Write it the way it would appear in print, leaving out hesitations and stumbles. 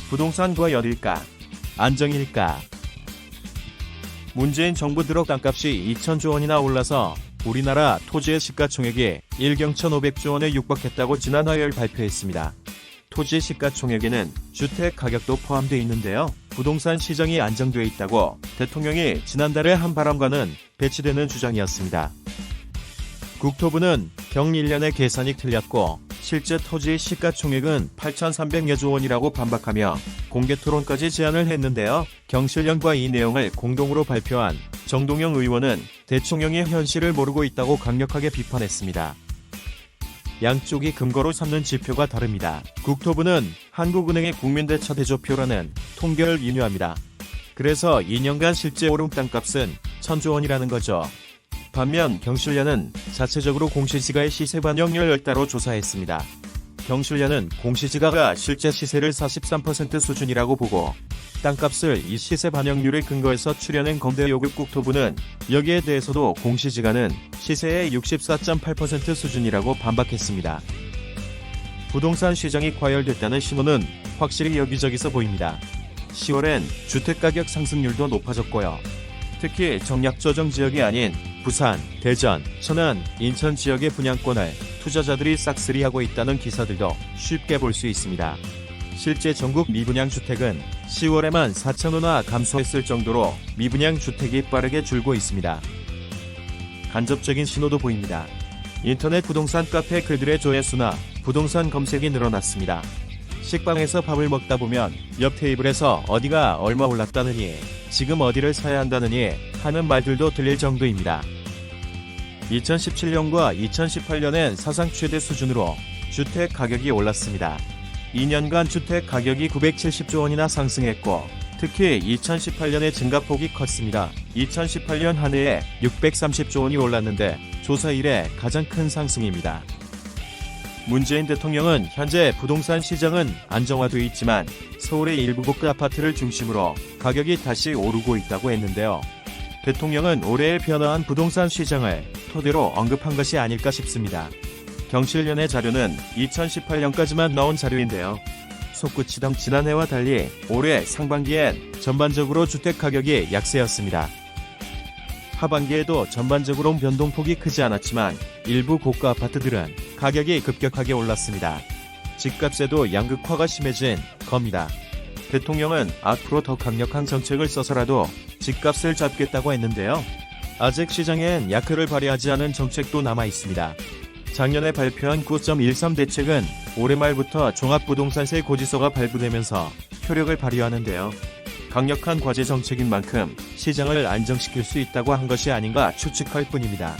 부동산 과열일까? 안정일까? 문재인 정부 들어 땅값이 2천조 원이나 올라서 우리나라 토지의 시가총액이 1경 1,500조 원에 육박했다고 지난 화요일 발표했습니다. 토지 시가총액에는 주택 가격도 포함되어 있는데요. 부동산 시장이 안정돼 있다고 대통령이 지난달에 한 바람과는 배치되는 주장이었습니다. 국토부는 경 1년의 계산이 틀렸고 실제 토지 시가총액은 8,300여조 원이라고 반박하며 공개 토론까지 제안을 했는데요. 경실련과 이 내용을 공동으로 발표한 정동영 의원은 대통령이 현실을 모르고 있다고 강력하게 비판했습니다. 양쪽이 근거로 삼는 지표가 다릅니다. 국토부는 한국은행의 국민대처대조표라는 통계를 인용합니다. 그래서 2년간 실제 오름 땅값은 1,000조 원이라는 거죠. 반면 경실련은 자체적으로 공시지가의 시세 반영률을 따로 조사했습니다. 경실련은 공시지가가 실제 시세를 43% 수준이라고 보고 땅값을 이 시세 반영률에 근거해서 추려낸 건데 요급 국토부는 여기에 대해서도 공시지가는 시세의 64.8% 수준이라고 반박했습니다. 부동산 시장이 과열됐다는 신호는 확실히 여기저기서 보입니다. 10월엔 주택가격 상승률도 높아졌고요. 특히 정략조정 지역이 아닌 부산, 대전, 천안, 인천 지역의 분양권을 투자자들이 싹쓸이하고 있다는 기사들도 쉽게 볼 수 있습니다. 실제 전국 미분양 주택은 10월에만 4,000호나 감소했을 정도로 미분양 주택이 빠르게 줄고 있습니다. 간접적인 신호도 보입니다. 인터넷 부동산 카페 글들의 조회수나 부동산 검색이 늘어났습니다. 식빵에서 밥을 먹다 보면 옆 테이블에서 어디가 얼마 올랐다느니 지금 어디를 사야 한다느니 하는 말들도 들릴 정도입니다. 2017년과 2018년엔 사상 최대 수준으로 주택 가격이 올랐습니다. 2년간 주택 가격이 970조 원이나 상승했고 특히 2018년의 증가폭이 컸습니다. 2018년 한 해에 630조 원이 올랐는데 조사 이래 가장 큰 상승입니다. 문재인 대통령은 현재 부동산 시장은 안정화되어 있지만 서울의 일부 고가 아파트를 중심으로 가격이 다시 오르고 있다고 했는데요. 대통령은 올해의 변화한 부동산 시장을 토대로 언급한 것이 아닐까 싶습니다. 경실련의 자료는 2018년까지만 나온 자료인데요. 솟구치던 지난해와 달리 올해 상반기엔 전반적으로 주택 가격이 약세였습니다. 하반기에도 전반적으로 변동폭이 크지 않았지만 일부 고가 아파트들은 가격이 급격하게 올랐습니다. 집값에도 양극화가 심해진 겁니다. 대통령은 앞으로 더 강력한 정책을 써서라도 집값을 잡겠다고 했는데요. 아직 시장엔 약효를 발휘하지 않은 정책도 남아 있습니다. 작년에 발표한 9.13 대책은 올해 말부터 종합부동산세 고지서가 발부되면서 효력을 발휘하는데요. 강력한 과제 정책인 만큼 시장을 안정시킬 수 있다고 한 것이 아닌가 추측할 뿐입니다.